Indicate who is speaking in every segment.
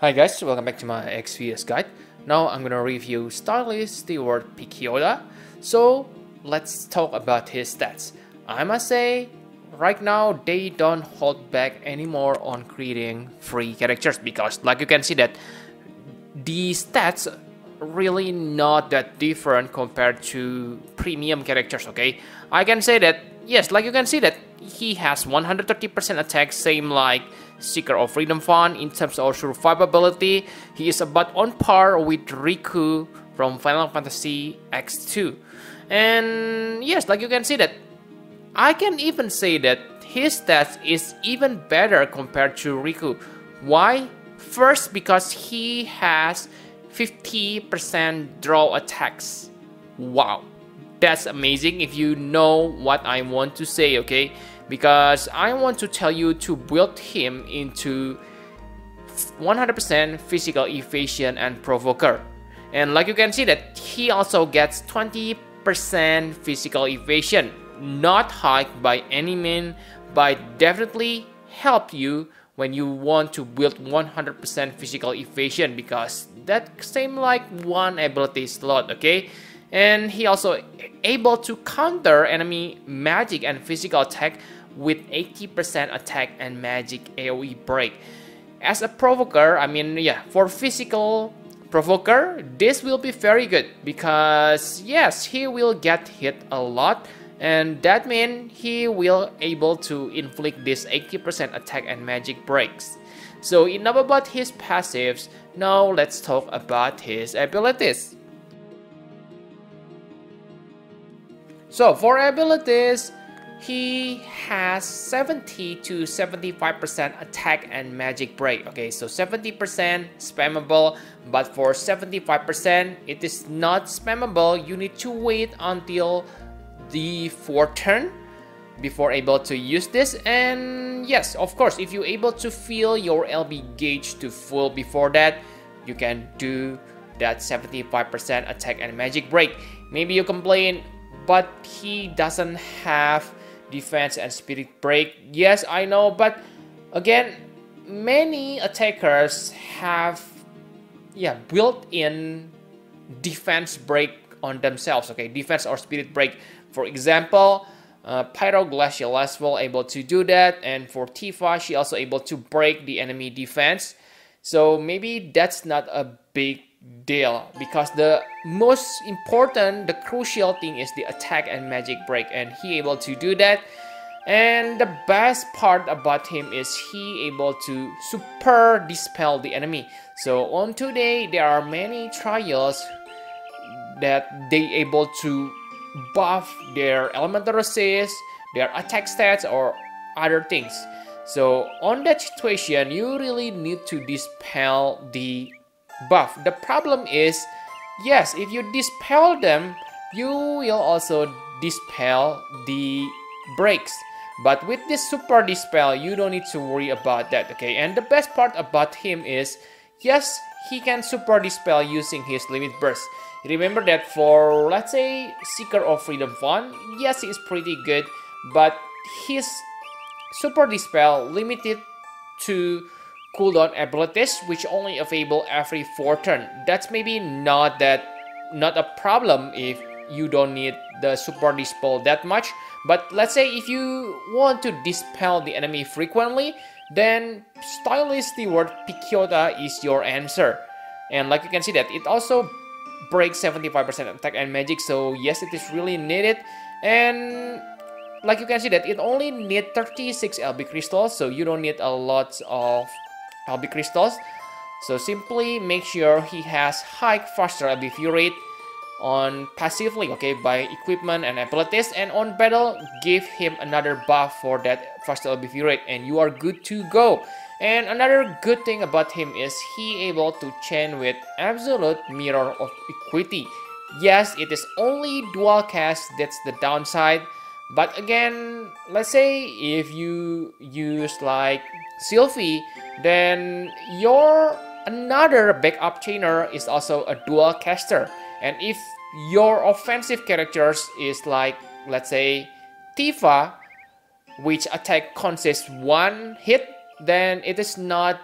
Speaker 1: Hi guys, welcome back to my XVS guide. Now I'm gonna review Stylist Steward Pecciota. So let's talk about his stats. I must say, right now they don't hold back anymore on creating free characters because like you can see that the stats really not that different compared to premium characters, okay? I can say that, yes, like you can see that he has 130% attack, same like Seeker of Freedom Fund. In terms of survivability, he is about on par with Riku from Final Fantasy X2. And yes, like you can see that, I can even say that his stats is even better compared to Riku. Why? First, because he has 50% draw attacks. Wow, that's amazing if you know what I want to say, okay? Because I want to tell you to build him into 100% physical evasion and provoker. And like you can see that he also gets 20% physical evasion. Not high by any means, but definitely help you when you want to build 100% physical evasion, because that same like one ability slot, okay? And he also able to counter enemy magic and physical attack with 80% attack and magic AoE break. As a provoker, I mean, yeah, for physical provoker, this will be very good because yes, he will get hit a lot, and that means he will able to inflict this 80% attack and magic breaks. So enough about his passives, now let's talk about his abilities. So for abilities, he has 70 to 75% attack and magic break. Okay, so 70% spammable, but for 75% it is not spammable. You need to wait until the 4th turn before able to use this. And yes, of course, if you're able to fill your LB gauge to full before that, you can do that 75% attack and magic break. Maybe you complain, but he doesn't have defense and spirit break. Yes, I know, but again, many attackers have built-in defense break on themselves, okay? Defense or spirit break. For example, Pyroglacial as well able to do that, and for Tifa, she also able to break the enemy defense. So maybe that's not a big deal, because the most important, the crucial thing is the attack and magic break, and he able to do that. And the best part about him is he able to super dispel the enemy. So on today there are many trials that they able to buff their elemental resist, their attack stats, or other things. So on that situation, you really need to dispel the buff. The problem is, yes, if you dispel them, you will also dispel the breaks. But with this super dispel, you don't need to worry about that, okay? And the best part about him is, yes, he can super dispel using his limit burst. Remember that for, let's say, Seeker of Freedom Fund, yes, he is pretty good, but his super dispel limited to cooldown abilities, which only available every 4th turn. That's maybe not a problem if you don't need the super dispel that much. But let's say if you want to dispel the enemy frequently, then Stylist Steward Pecciota is your answer. And like you can see that it also breaks 75% attack and magic, so yes, it is really needed. And like you can see that it only needs 36 LB crystals, so you don't need a lot of LB crystals. So simply make sure he has high faster LB view rate on passively, okay, by equipment and abilities, and on battle give him another buff for that faster LB view rate, and you are good to go. And another good thing about him is he able to chain with absolute mirror of equity. Yes, it is only dual cast, that's the downside. But again, let's say if you use like Sylvie, then your another backup chainer is also a dual caster. And if your offensive characters is like, let's say, Tifa, which attack consists one hit, then it is not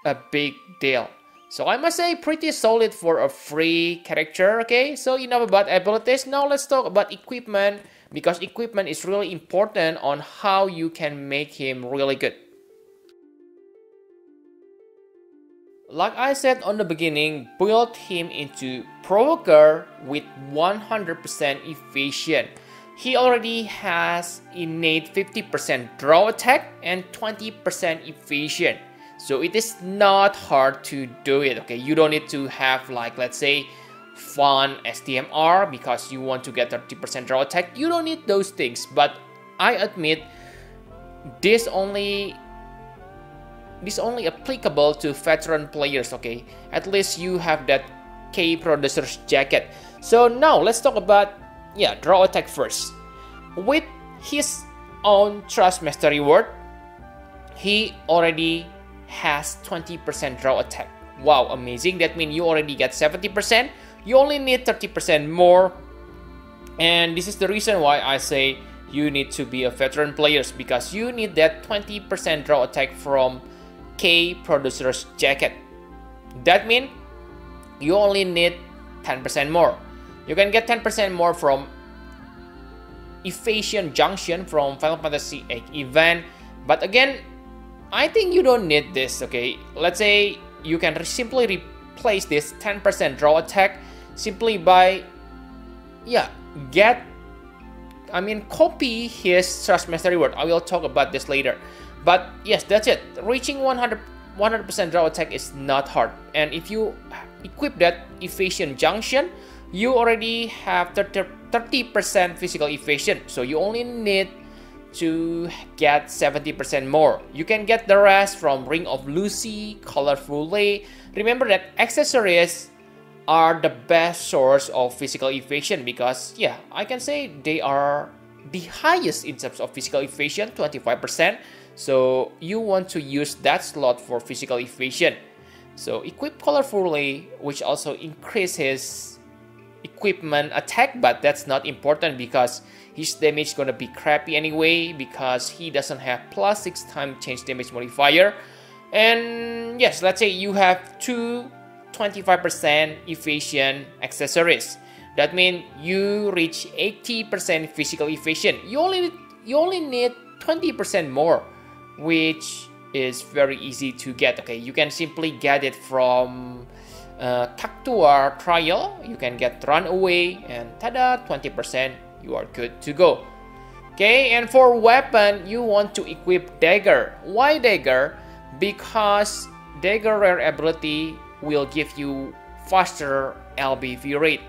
Speaker 1: a big deal. So I must say pretty solid for a free character, okay? So enough about abilities. Now let's talk about equipment, because equipment is really important on how you can make him really good. Like I said on the beginning, build him into Provoker with 100% efficient. He already has innate 50% draw attack and 20% efficient. So it is not hard to do it, okay? You don't need to have, like, let's say, fun STMR because you want to get 30% draw attack. You don't need those things, but I admit this only applicable to veteran players, okay? At least you have that K producer's jacket. So now let's talk about, yeah, draw attack first. With his own Trust Mastery word, he already has 20% draw attack. Wow, amazing. That means you already get 70%. You only need 30% more. And this is the reason why I say you need to be a veteran players, because you need that 20% draw attack from K producer's jacket. That means you only need 10% more. You can get 10% more from Evasion Junction from Final Fantasy VIII event, but again, I think you don't need this, okay? Let's say you can simply replace this 10% draw attack simply by, yeah, copy his Trust Mastery word. I will talk about this later. But yes, that's it. Reaching 100% draw attack is not hard. And if you equip that Evasion Junction, you already have 30% physical evasion. So you only need to get 70% more. You can get the rest from Ring of Lucy, Colorful Lay. Remember that accessories are the best source of physical evasion because, yeah, I can say they are the highest in terms of physical evasion, 25%. So you want to use that slot for physical evasion. So equip Colorful Lay, which also increases equipment attack, but that's not important because his damage is gonna be crappy anyway because he doesn't have +6 time change damage modifier. And yes, let's say you have two 25% evasion accessories. That means you reach 80% physical evasion. You only need 20% more, which is very easy to get. Okay, you can simply get it from Cactuar trial. You can get Runaway and tada, 20%. You are good to go. Okay, and for weapon, you want to equip Dagger. Why Dagger? Because Dagger rare ability will give you faster LBV rate.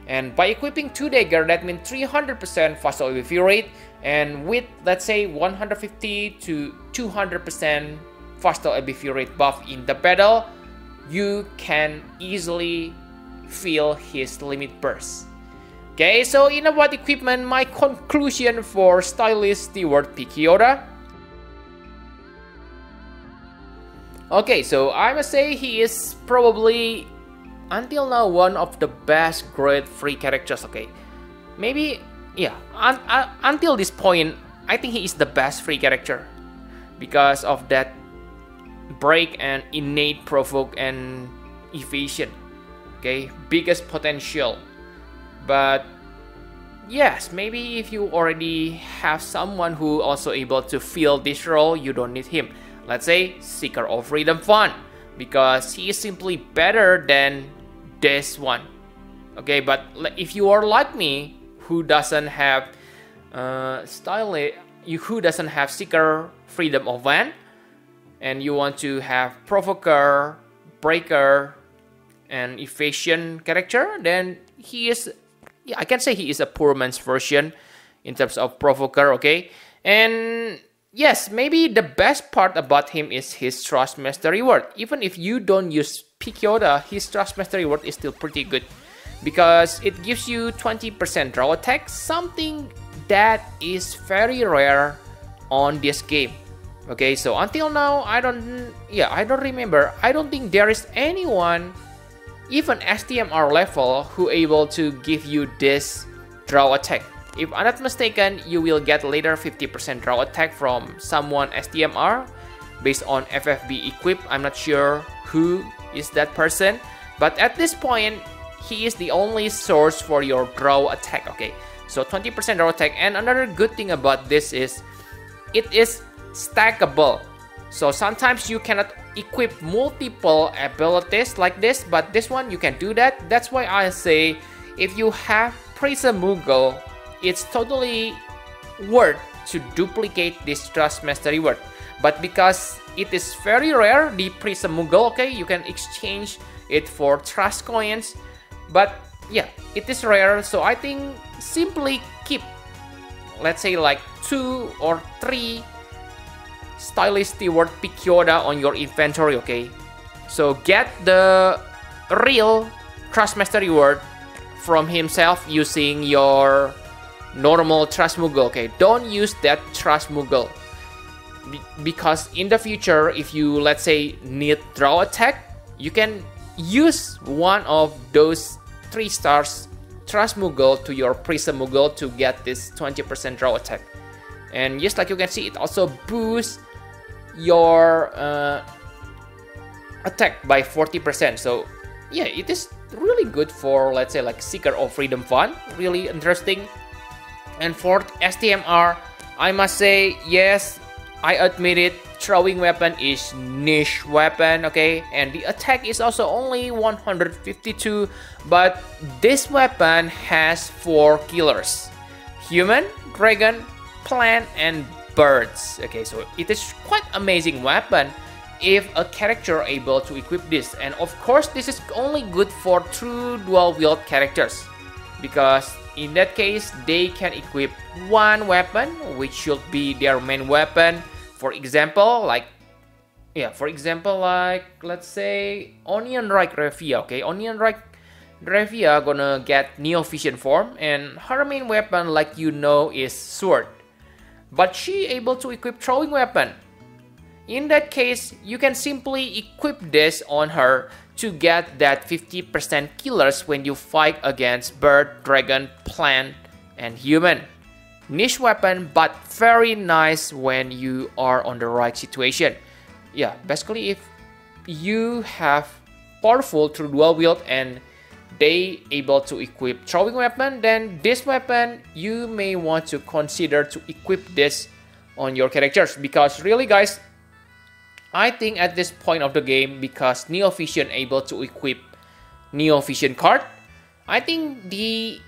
Speaker 1: And by equipping 2 Dagger, that means 300% faster LBV rate. And with, let's say, 150 to 200% faster LBV rate buff in the battle, you can easily feel his limit burst. Okay, so in about equipment, my conclusion for stylist Steward Pecciota. Okay, so I must say he is probably, until now, one of the best grade free characters, okay? Maybe, yeah, until this point, I think he is the best free character because of that break and innate provoke and evasion, okay? Biggest potential. But yes, maybe if you already have someone who also able to fill this role, you don't need him. Let's say Seeker of Freedom Fun, because he is simply better than this one. Okay, but if you are like me, who doesn't have who doesn't have Seeker Freedom of Van, and you want to have Provoker, Breaker, and Evasion character, then he is, yeah, I can say he is a poor man's version in terms of Provoker, okay? And yes, maybe the best part about him is his Trust Mastery word. Even if you don't use Pecciota, his Trust Mastery word is still pretty good because it gives you 20% draw attack, something that is very rare on this game. Okay, so until now, I don't remember. I don't think there is anyone, even STMR level, who able to give you this draw attack. If I'm not mistaken, you will get later 50% draw attack from someone STMR, based on FFB equip. I'm not sure who is that person, but at this point he is the only source for your draw attack. Okay, so 20% draw attack. And another good thing about this is it is stackable, so sometimes you cannot equip multiple abilities like this, but this one you can do that. That's why I say if you have Prism Moogle, it's totally worth to duplicate this Trust Mastery word. But because it is very rare, the Prism Moogle, okay, you can exchange it for trust coins, but yeah, it is rare, so I think simply keep, let's say, like 2 or 3 Stylish Steward Pecciota on your inventory. Okay, so get the real Trust Mastery word from himself using your normal Trust Moogle. Okay, don't use that Trust Moogle because in the future, if you, let's say, need draw attack, you can use one of those 3 stars Trust Moogle to your Prism Moogle to get this 20% draw attack. And just like you can see, it also boosts your attack by 40%. So yeah, it is really good for, let's say, like Seeker of Freedom fun. Really interesting. And for STMR, I must say, yes, I admit it, throwing weapon is niche weapon, okay, and the attack is also only 152, but this weapon has 4 killers: human, dragon, plant, and birds. Okay, so it is quite amazing weapon if a character able to equip this. And of course, this is only good for true dual wield characters, because in that case they can equip one weapon which should be their main weapon. For example, like let's say Onion Rike Revia. Okay, Onion Rike Revia gonna get Neo Vision form, and her main weapon, like you know, is sword, but she able to equip throwing weapon. In that case, you can simply equip this on her to get that 50% killers when you fight against bird, dragon, plant, and human. Niche weapon, but very nice when you are on the right situation. Yeah, basically if you have powerful through dual wield and they able to equip throwing weapon, then this weapon you may want to consider to equip this on your characters. Because really guys, I think at this point of the game, because Neo Vision able to equip Neo Vision card, I think the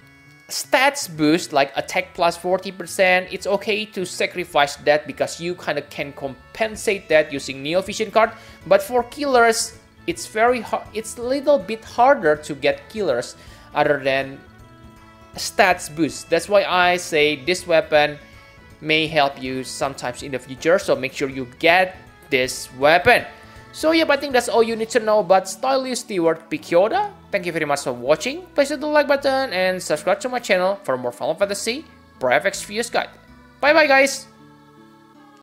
Speaker 1: stats boost like attack plus 40%, it's okay to sacrifice that because you kind of can compensate that using Neo Vision card. But for killers, it's very hard, it's a little bit harder to get killers other than stats boost. That's why I say this weapon may help you sometimes in the future, so make sure you get this weapon. So yeah, I think that's all you need to know about Stylish Steward Pecciota. Thank you very much for watching. Please hit the like button and subscribe to my channel for more Final Fantasy Brave Exvius guide. Bye bye guys!